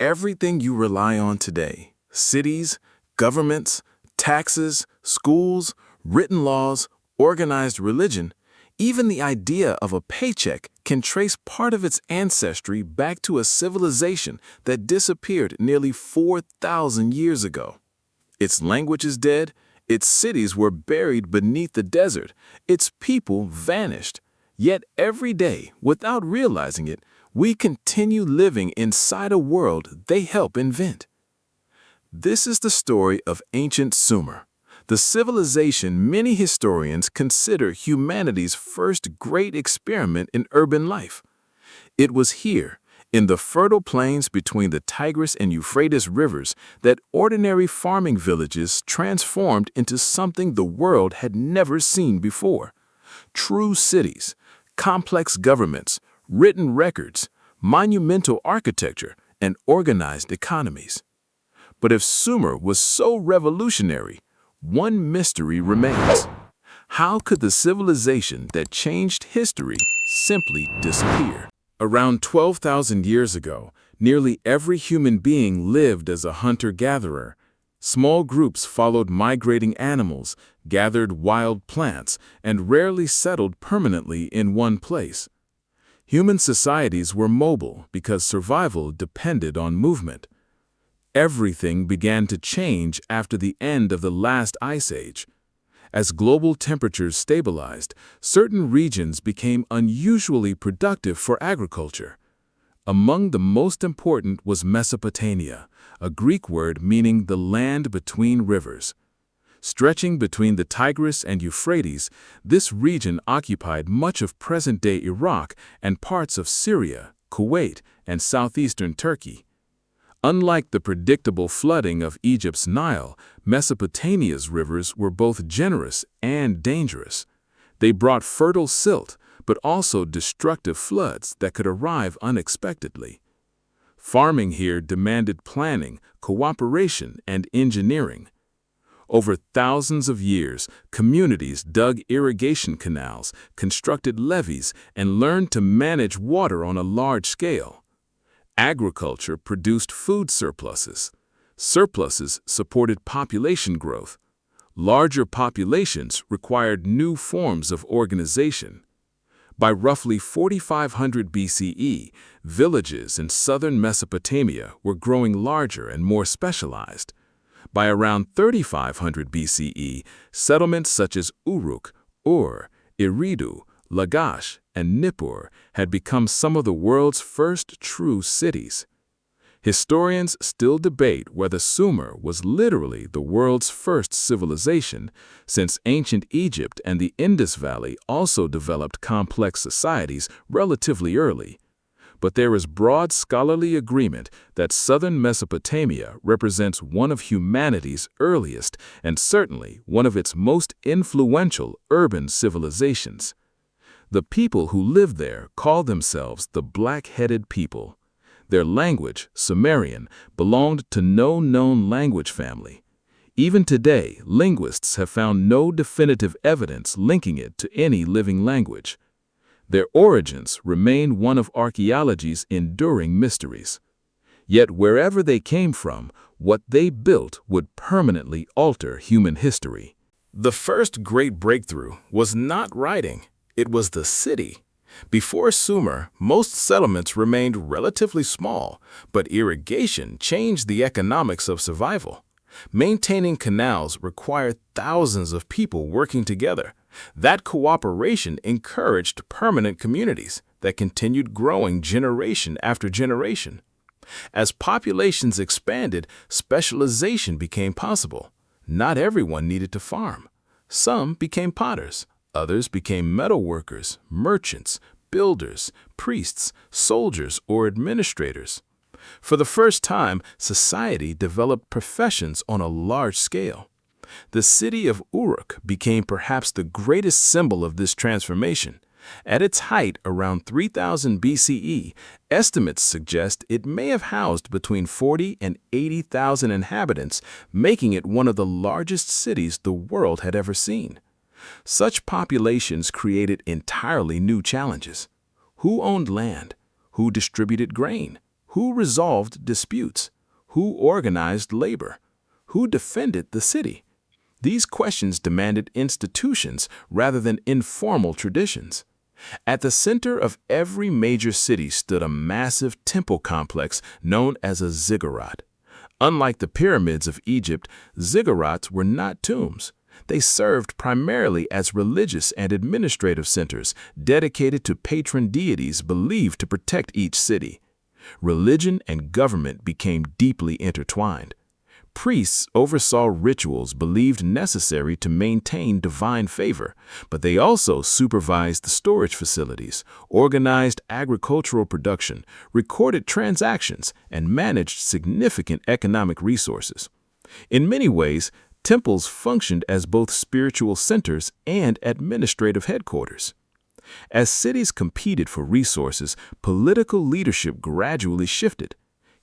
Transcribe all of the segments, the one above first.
everything you rely on today, cities, governments, taxes, schools, written laws, organized religion, even the idea of a paycheck can trace part of its ancestry back to a civilization that disappeared nearly 4,000 years ago. Its language is dead, its cities were buried beneath the desert, its people vanished. Yet every day, without realizing it, we continue living inside a world they help invent. This is the story of ancient Sumer, the civilization many historians consider humanity's first great experiment in urban life. It was here, in the fertile plains between the Tigris and Euphrates rivers, that ordinary farming villages transformed into something the world had never seen before. True cities, complex governments, written records, monumental architecture, and organized economies. But if Sumer was so revolutionary, one mystery remains. How could the civilization that changed history simply disappear? Around 12,000 years ago, nearly every human being lived as a hunter-gatherer. Small groups followed migrating animals, gathered wild plants, and rarely settled permanently in one place. Human societies were mobile because survival depended on movement. Everything began to change after the end of the last ice age. As global temperatures stabilized, certain regions became unusually productive for agriculture. Among the most important was Mesopotamia, a Greek word meaning the land between rivers. Stretching between the Tigris and Euphrates, this region occupied much of present-day Iraq and parts of Syria, Kuwait, and southeastern Turkey. Unlike the predictable flooding of Egypt's Nile, Mesopotamia's rivers were both generous and dangerous. They brought fertile silt, but also destructive floods that could arrive unexpectedly. Farming here demanded planning, cooperation, and engineering. Over thousands of years, communities dug irrigation canals, constructed levees, and learned to manage water on a large scale. Agriculture produced food surpluses. Surpluses supported population growth. Larger populations required new forms of organization. By roughly 4500 BCE, villages in southern Mesopotamia were growing larger and more specialized. By around 3500 BCE, settlements such as Uruk, Eridu, Lagash, and Nippur had become some of the world's first true cities. Historians still debate whether Sumer was literally the world's first civilization, since ancient Egypt and the Indus Valley also developed complex societies relatively early. But there is broad scholarly agreement that southern Mesopotamia represents one of humanity's earliest and certainly one of its most influential urban civilizations. The people who lived there called themselves the Black-Headed People. Their language, Sumerian, belonged to no known language family. Even today, linguists have found no definitive evidence linking it to any living language. Their origins remain one of archaeology's enduring mysteries. Yet wherever they came from, what they built would permanently alter human history. The first great breakthrough was not writing, it was the city. Before Sumer, most settlements remained relatively small, but irrigation changed the economics of survival. Maintaining canals required thousands of people working together. That cooperation encouraged permanent communities that continued growing generation after generation. As populations expanded, specialization became possible. Not everyone needed to farm. Some became potters. Others became metal workers, merchants, builders, priests, soldiers, or administrators. For the first time, society developed professions on a large scale. The city of Uruk became perhaps the greatest symbol of this transformation. At its height, around 3000 BCE, estimates suggest it may have housed between 40 and 80,000 inhabitants, making it one of the largest cities the world had ever seen. Such populations created entirely new challenges. Who owned land? Who distributed grain? Who resolved disputes? Who organized labor? Who defended the city? These questions demanded institutions rather than informal traditions. At the center of every major city stood a massive temple complex known as a ziggurat. Unlike the pyramids of Egypt, ziggurats were not tombs. They served primarily as religious and administrative centers dedicated to patron deities believed to protect each city. Religion and government became deeply intertwined. Priests oversaw rituals believed necessary to maintain divine favor, but they also supervised the storage facilities, organized agricultural production, recorded transactions, and managed significant economic resources. In many ways, temples functioned as both spiritual centers and administrative headquarters. As cities competed for resources, political leadership gradually shifted.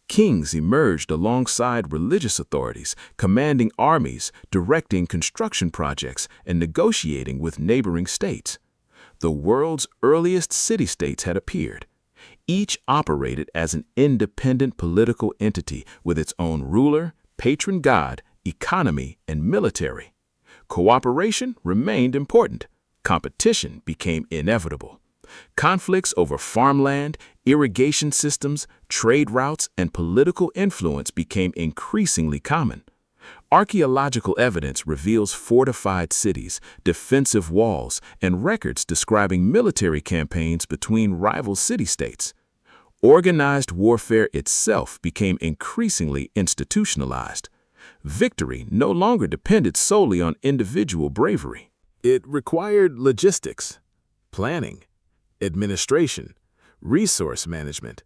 Kings emerged alongside religious authorities, commanding armies, directing construction projects, and negotiating with neighboring states. The world's earliest city-states had appeared. Each operated as an independent political entity with its own ruler, patron god, economy, and military. Cooperation remained important. Competition became inevitable. Conflicts over farmland, irrigation systems, trade routes, and political influence became increasingly common. Archaeological evidence reveals fortified cities, defensive walls, and records describing military campaigns between rival city-states. Organized warfare itself became increasingly institutionalized. Victory no longer depended solely on individual bravery. It required logistics, planning, administration, resource management.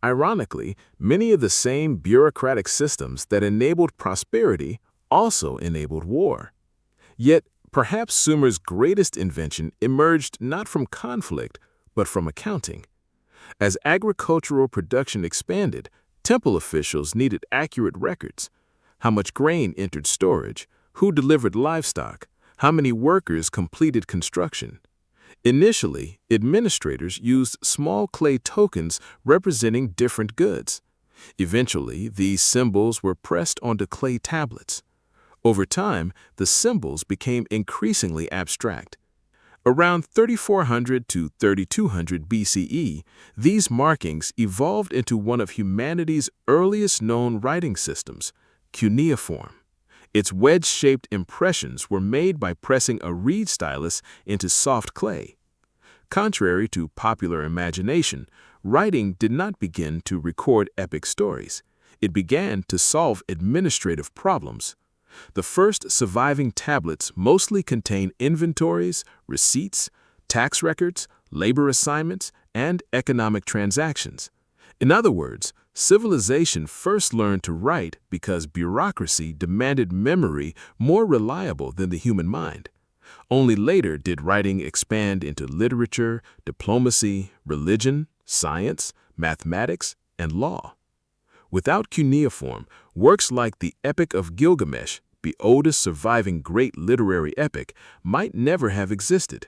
Ironically, many of the same bureaucratic systems that enabled prosperity also enabled war. Yet, perhaps Sumer's greatest invention emerged not from conflict, but from accounting. As agricultural production expanded, temple officials needed accurate records. How much grain entered storage, who delivered livestock, how many workers completed construction. Initially, administrators used small clay tokens representing different goods. Eventually, these symbols were pressed onto clay tablets. Over time, the symbols became increasingly abstract. Around 3400 to 3200 BCE, these markings evolved into one of humanity's earliest known writing systems, cuneiform. Its wedge-shaped impressions were made by pressing a reed stylus into soft clay. Contrary to popular imagination, writing did not begin to record epic stories. It began to solve administrative problems. The first surviving tablets mostly contain inventories, receipts, tax records, labor assignments, and economic transactions. In other words, civilization first learned to write because bureaucracy demanded memory more reliable than the human mind. Only later did writing expand into literature, diplomacy, religion, science, mathematics, and law. Without cuneiform, works like the Epic of Gilgamesh, the oldest surviving great literary epic, might never have existed.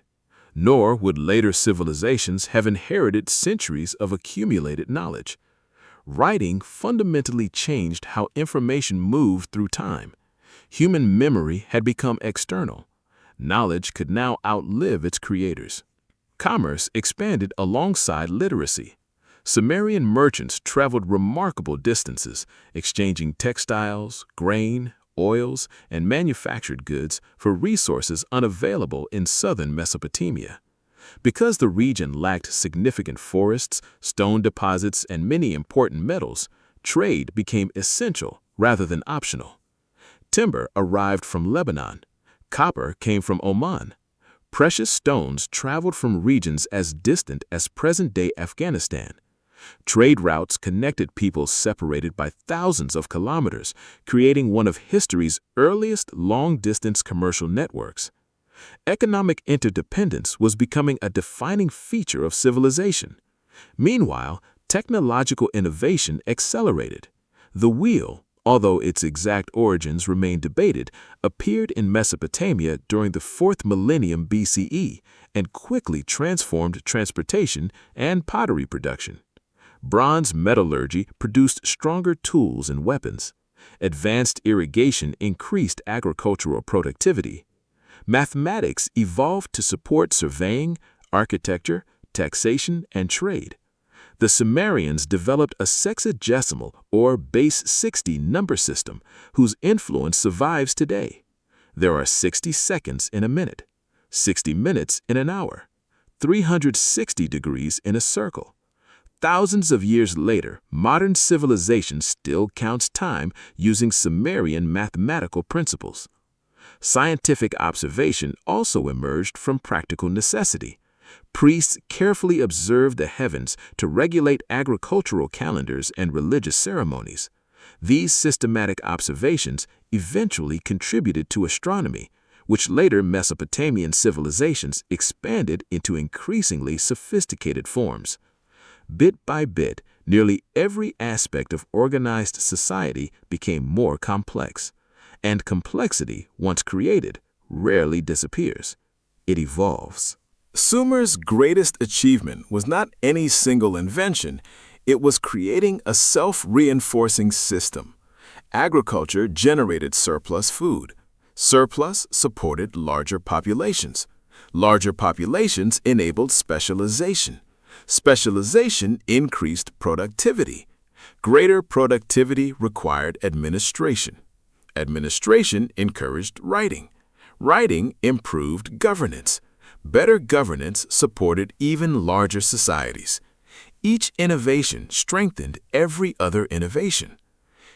Nor would later civilizations have inherited centuries of accumulated knowledge. Writing fundamentally changed how information moved through time. Human memory had become external. Knowledge could now outlive its creators. Commerce expanded alongside literacy. Sumerian merchants traveled remarkable distances, exchanging textiles, grain, oils, and manufactured goods for resources unavailable in southern Mesopotamia. Because the region lacked significant forests, stone deposits, and many important metals, trade became essential rather than optional. Timber arrived from Lebanon. Copper came from Oman. Precious stones traveled from regions as distant as present-day Afghanistan. Trade routes connected peoples separated by thousands of kilometers, creating one of history's earliest long-distance commercial networks. Economic interdependence was becoming a defining feature of civilization. Meanwhile, technological innovation accelerated. The wheel, although its exact origins remain debated, appeared in Mesopotamia during the 4th millennium BCE and quickly transformed transportation and pottery production. Bronze metallurgy produced stronger tools and weapons. Advanced irrigation increased agricultural productivity. Mathematics evolved to support surveying, architecture, taxation, and trade. The Sumerians developed a sexagesimal or base 60 number system whose influence survives today. There are 60 seconds in a minute, 60 minutes in an hour, 360 degrees in a circle. Thousands of years later, modern civilization still counts time using Sumerian mathematical principles. Scientific observation also emerged from practical necessity. Priests carefully observed the heavens to regulate agricultural calendars and religious ceremonies. These systematic observations eventually contributed to astronomy, which later Mesopotamian civilizations expanded into increasingly sophisticated forms. Bit by bit, nearly every aspect of organized society became more complex. And complexity, once created, rarely disappears. It evolves. Sumer's greatest achievement was not any single invention. It was creating a self-reinforcing system. Agriculture generated surplus food. Surplus supported larger populations. Larger populations enabled specialization. Specialization increased productivity. Greater productivity required administration. Administration encouraged writing. Writing improved governance. Better governance supported even larger societies. Each innovation strengthened every other innovation.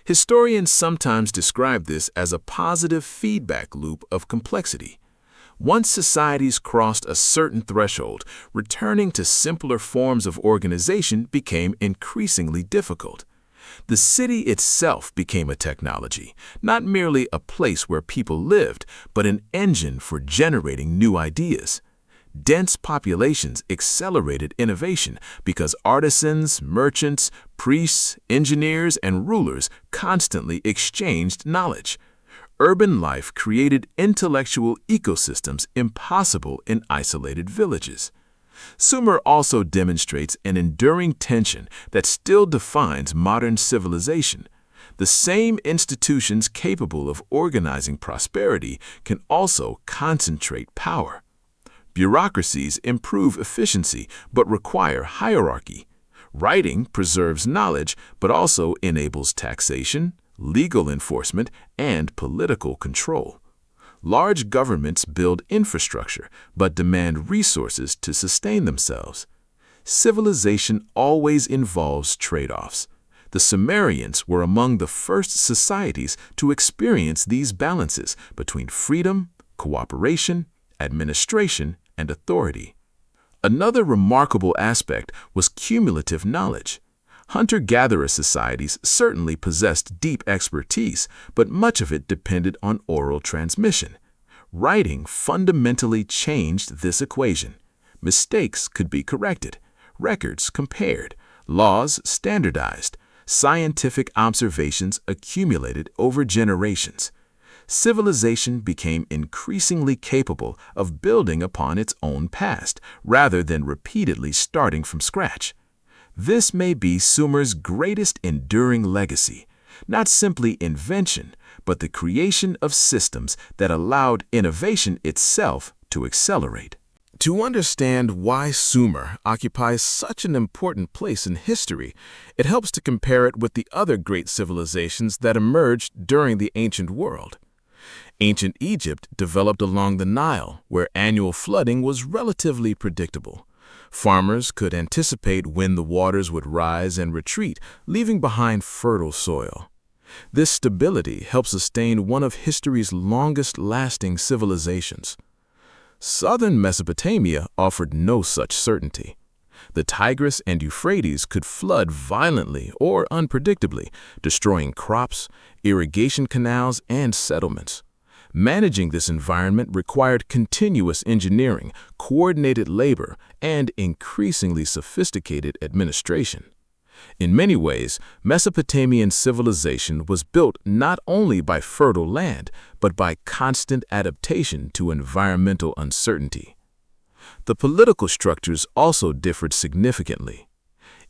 Historians sometimes describe this as a positive feedback loop of complexity. Once societies crossed a certain threshold, returning to simpler forms of organization became increasingly difficult. The city itself became a technology, not merely a place where people lived, but an engine for generating new ideas. Dense populations accelerated innovation because artisans, merchants, priests, engineers, and rulers constantly exchanged knowledge. Urban life created intellectual ecosystems impossible in isolated villages. Sumer also demonstrates an enduring tension that still defines modern civilization. The same institutions capable of organizing prosperity can also concentrate power. Bureaucracies improve efficiency but require hierarchy. Writing preserves knowledge but also enables taxation, legal enforcement, and political control. Large governments build infrastructure but demand resources to sustain themselves. Civilization always involves trade-offs. The Sumerians were among the first societies to experience these balances between freedom, cooperation, administration, and authority. Another remarkable aspect was cumulative knowledge. Hunter-gatherer societies certainly possessed deep expertise, but much of it depended on oral transmission. Writing fundamentally changed this equation. Mistakes could be corrected, records compared, laws standardized, scientific observations accumulated over generations. Civilization became increasingly capable of building upon its own past, rather than repeatedly starting from scratch. This may be Sumer's greatest enduring legacy, not simply invention, but the creation of systems that allowed innovation itself to accelerate. To understand why Sumer occupies such an important place in history, it helps to compare it with the other great civilizations that emerged during the ancient world. Ancient Egypt developed along the Nile, where annual flooding was relatively predictable. Farmers could anticipate when the waters would rise and retreat, leaving behind fertile soil. This stability helped sustain one of history's longest-lasting civilizations. Southern Mesopotamia offered no such certainty. The Tigris and Euphrates could flood violently or unpredictably, destroying crops, irrigation canals, and settlements. Managing this environment required continuous engineering, coordinated labor, and increasingly sophisticated administration. In many ways, Mesopotamian civilization was built not only by fertile land, but by constant adaptation to environmental uncertainty. The political structures also differed significantly.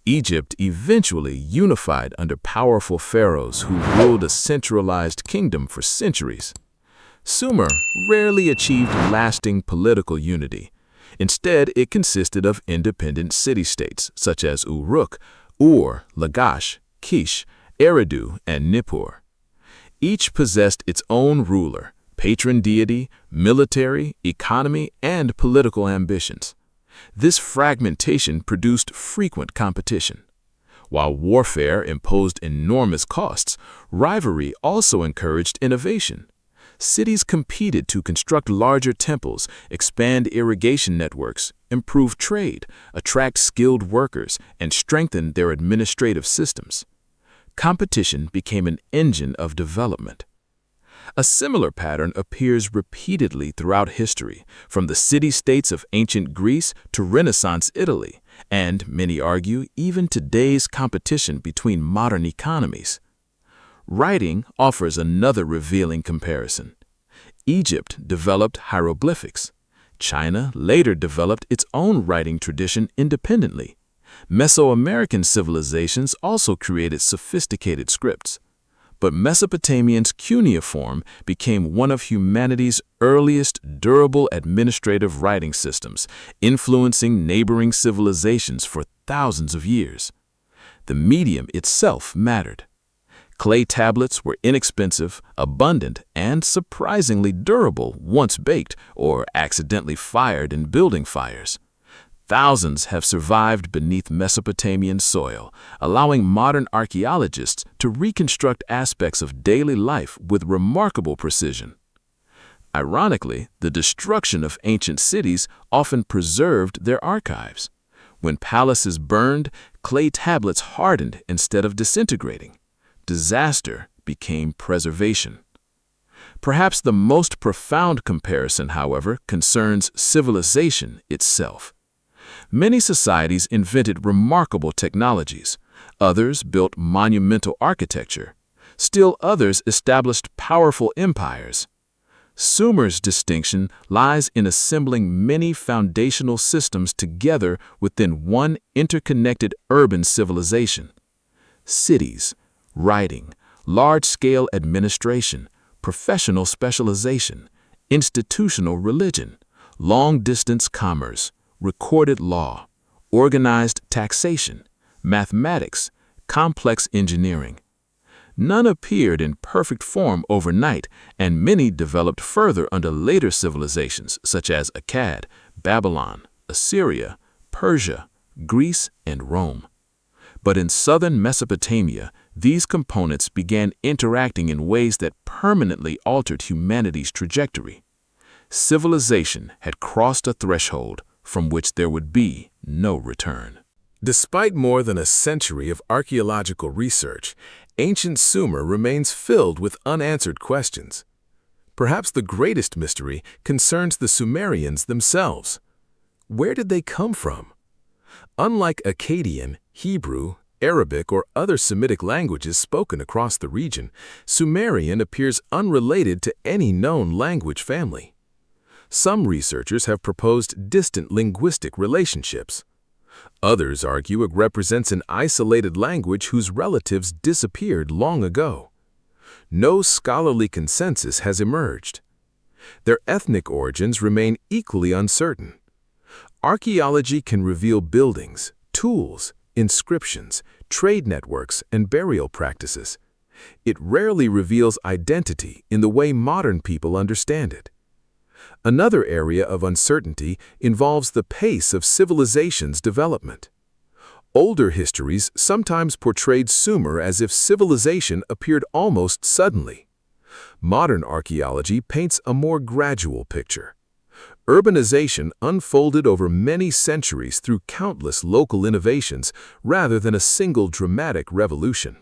Egypt eventually unified under powerful pharaohs who ruled a centralized kingdom for centuries. Sumer rarely achieved lasting political unity. Instead, it consisted of independent city-states such as Uruk, Ur, Lagash, Kish, Eridu, and Nippur. Each possessed its own ruler, patron deity, military, economy, and political ambitions. This fragmentation produced frequent competition. While warfare imposed enormous costs, rivalry also encouraged innovation. Cities competed to construct larger temples, expand irrigation networks, improve trade, attract skilled workers, and strengthen their administrative systems. Competition became an engine of development. A similar pattern appears repeatedly throughout history, from the city-states of ancient Greece to Renaissance Italy, and, many argue, even today's competition between modern economies. Writing offers another revealing comparison. Egypt developed hieroglyphics. China later developed its own writing tradition independently. Mesoamerican civilizations also created sophisticated scripts. But Mesopotamia's cuneiform became one of humanity's earliest durable administrative writing systems, influencing neighboring civilizations for thousands of years. The medium itself mattered. Clay tablets were inexpensive, abundant, and surprisingly durable once baked or accidentally fired in building fires. Thousands have survived beneath Mesopotamian soil, allowing modern archaeologists to reconstruct aspects of daily life with remarkable precision. Ironically, the destruction of ancient cities often preserved their archives. When palaces burned, clay tablets hardened instead of disintegrating. Disaster became preservation. Perhaps the most profound comparison, however, concerns civilization itself. Many societies invented remarkable technologies. Others built monumental architecture. Still others established powerful empires. Sumer's distinction lies in assembling many foundational systems together within one interconnected urban civilization. Cities, writing, large-scale administration, professional specialization, institutional religion, long-distance commerce, recorded law, organized taxation, mathematics, complex engineering. None appeared in perfect form overnight, and many developed further under later civilizations such as Akkad, Babylon, Assyria, Persia, Greece, and Rome. But in southern Mesopotamia, these components began interacting in ways that permanently altered humanity's trajectory. Civilization had crossed a threshold from which there would be no return. Despite more than a century of archaeological research, ancient Sumer remains filled with unanswered questions. Perhaps the greatest mystery concerns the Sumerians themselves. Where did they come from? Unlike Akkadian, Hebrew, Arabic, or other Semitic languages spoken across the region, Sumerian appears unrelated to any known language family. Some researchers have proposed distant linguistic relationships. Others argue it represents an isolated language whose relatives disappeared long ago. No scholarly consensus has emerged. Their ethnic origins remain equally uncertain. Archaeology can reveal buildings, tools, inscriptions, trade networks, and burial practices. It rarely reveals identity in the way modern people understand it. Another area of uncertainty involves the pace of civilization's development. Older histories sometimes portrayed Sumer as if civilization appeared almost suddenly. Modern archaeology paints a more gradual picture. Urbanization unfolded over many centuries through countless local innovations rather than a single dramatic revolution.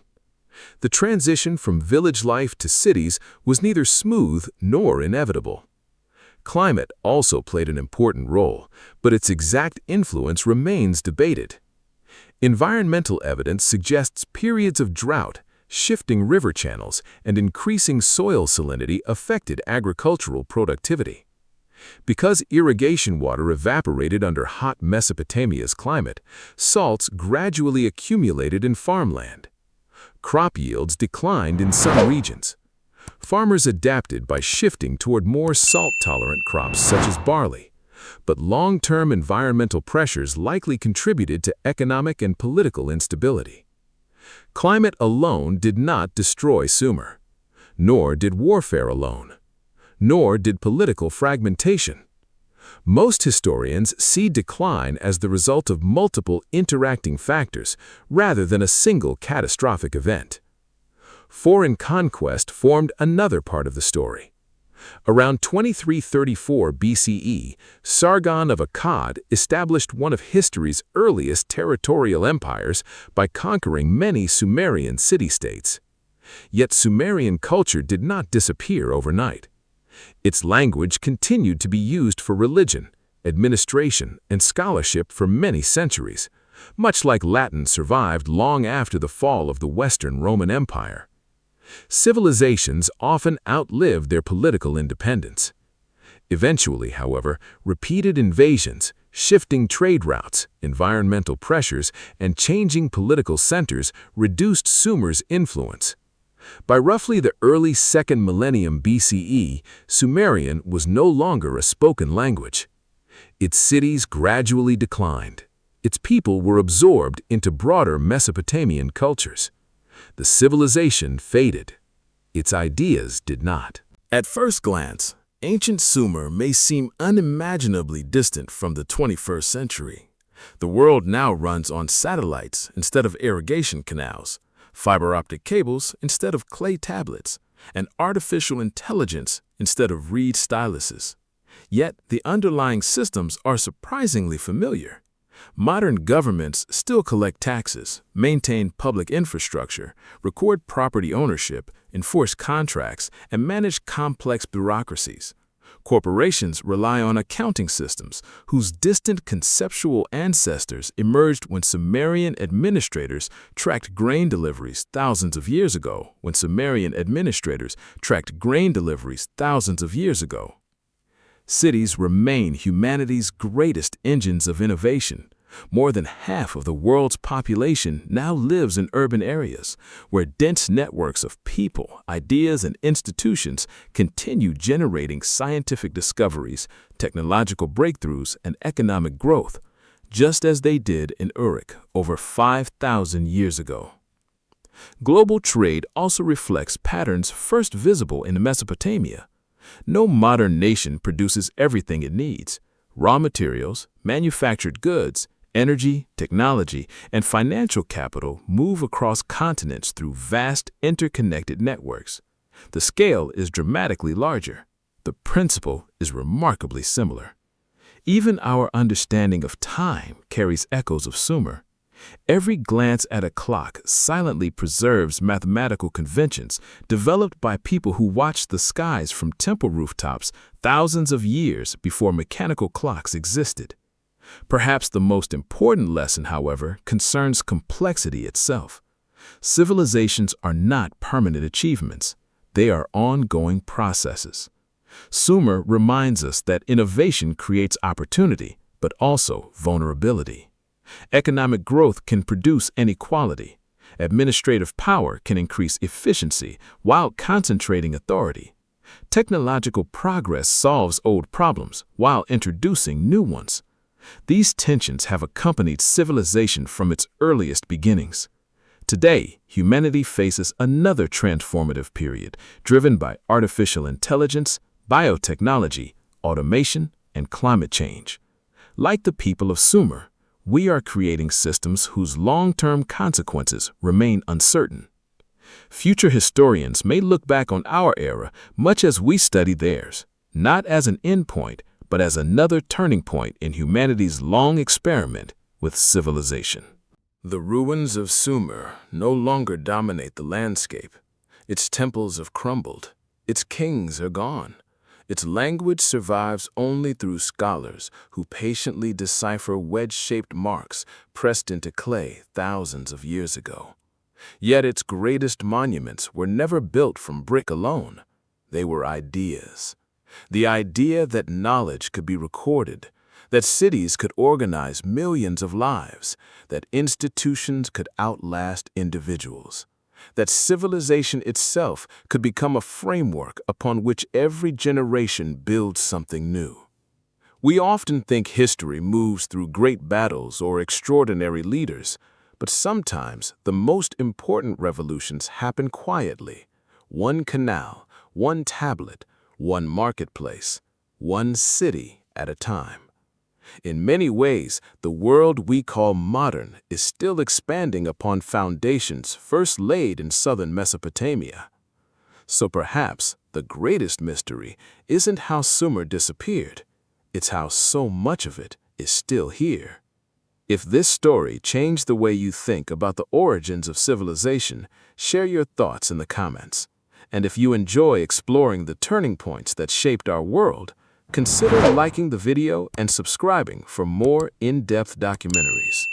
The transition from village life to cities was neither smooth nor inevitable. Climate also played an important role, but its exact influence remains debated. Environmental evidence suggests periods of drought, shifting river channels, and increasing soil salinity affected agricultural productivity. Because irrigation water evaporated under hot Mesopotamia's climate, salts gradually accumulated in farmland. Crop yields declined in some regions. Farmers adapted by shifting toward more salt-tolerant crops such as barley. But long-term environmental pressures likely contributed to economic and political instability. Climate alone did not destroy Sumer, nor did warfare alone, nor did political fragmentation. Most historians see decline as the result of multiple interacting factors rather than a single catastrophic event. Foreign conquest formed another part of the story. Around 2334 BCE, Sargon of Akkad established one of history's earliest territorial empires by conquering many Sumerian city-states. Yet Sumerian culture did not disappear overnight. Its language continued to be used for religion, administration, and scholarship for many centuries, much like Latin survived long after the fall of the Western Roman Empire. Civilizations often outlived their political independence. Eventually, however, repeated invasions, shifting trade routes, environmental pressures, and changing political centers reduced Sumer's influence. By roughly the early 2nd millennium BCE, Sumerian was no longer a spoken language. Its cities gradually declined. Its people were absorbed into broader Mesopotamian cultures. The civilization faded. Its ideas did not. At first glance, ancient Sumer may seem unimaginably distant from the 21st century. The world now runs on satellites instead of irrigation canals, fiber optic cables instead of clay tablets, and artificial intelligence instead of reed styluses. Yet the underlying systems are surprisingly familiar. Modern governments still collect taxes, maintain public infrastructure, record property ownership, enforce contracts, and manage complex bureaucracies. Corporations rely on accounting systems whose distant conceptual ancestors emerged when Sumerian administrators tracked grain deliveries thousands of years ago. Cities remain humanity's greatest engines of innovation. More than half of the world's population now lives in urban areas, where dense networks of people, ideas, and institutions continue generating scientific discoveries, technological breakthroughs, and economic growth, just as they did in Uruk over 5,000 years ago. Global trade also reflects patterns first visible in Mesopotamia. No modern nation produces everything it needs. Raw materials, manufactured goods, energy, technology, and financial capital move across continents through vast interconnected networks. The scale is dramatically larger. The principle is remarkably similar. Even our understanding of time carries echoes of Sumer. Every glance at a clock silently preserves mathematical conventions developed by people who watched the skies from temple rooftops thousands of years before mechanical clocks existed. Perhaps the most important lesson, however, concerns complexity itself. Civilizations are not permanent achievements. They are ongoing processes. Sumer reminds us that innovation creates opportunity, but also vulnerability. Economic growth can produce inequality. Administrative power can increase efficiency while concentrating authority. Technological progress solves old problems while introducing new ones. These tensions have accompanied civilization from its earliest beginnings. Today, humanity faces another transformative period driven by artificial intelligence, biotechnology, automation, and climate change. Like the people of Sumer, we are creating systems whose long-term consequences remain uncertain. Future historians may look back on our era much as we study theirs, not as an endpoint, but as another turning point in humanity's long experiment with civilization. The ruins of Sumer no longer dominate the landscape. Its temples have crumbled. Its kings are gone. Its language survives only through scholars who patiently decipher wedge-shaped marks pressed into clay thousands of years ago. Yet its greatest monuments were never built from brick alone. They were ideas. The idea that knowledge could be recorded, that cities could organize millions of lives, that institutions could outlast individuals, that civilization itself could become a framework upon which every generation builds something new. We often think history moves through great battles or extraordinary leaders, but sometimes the most important revolutions happen quietly. One canal, one tablet, one marketplace, one city at a time. In many ways, the world we call modern is still expanding upon foundations first laid in southern Mesopotamia. So perhaps the greatest mystery isn't how Sumer disappeared, it's how so much of it is still here. If this story changed the way you think about the origins of civilization, share your thoughts in the comments. And if you enjoy exploring the turning points that shaped our world, consider liking the video and subscribing for more in-depth documentaries.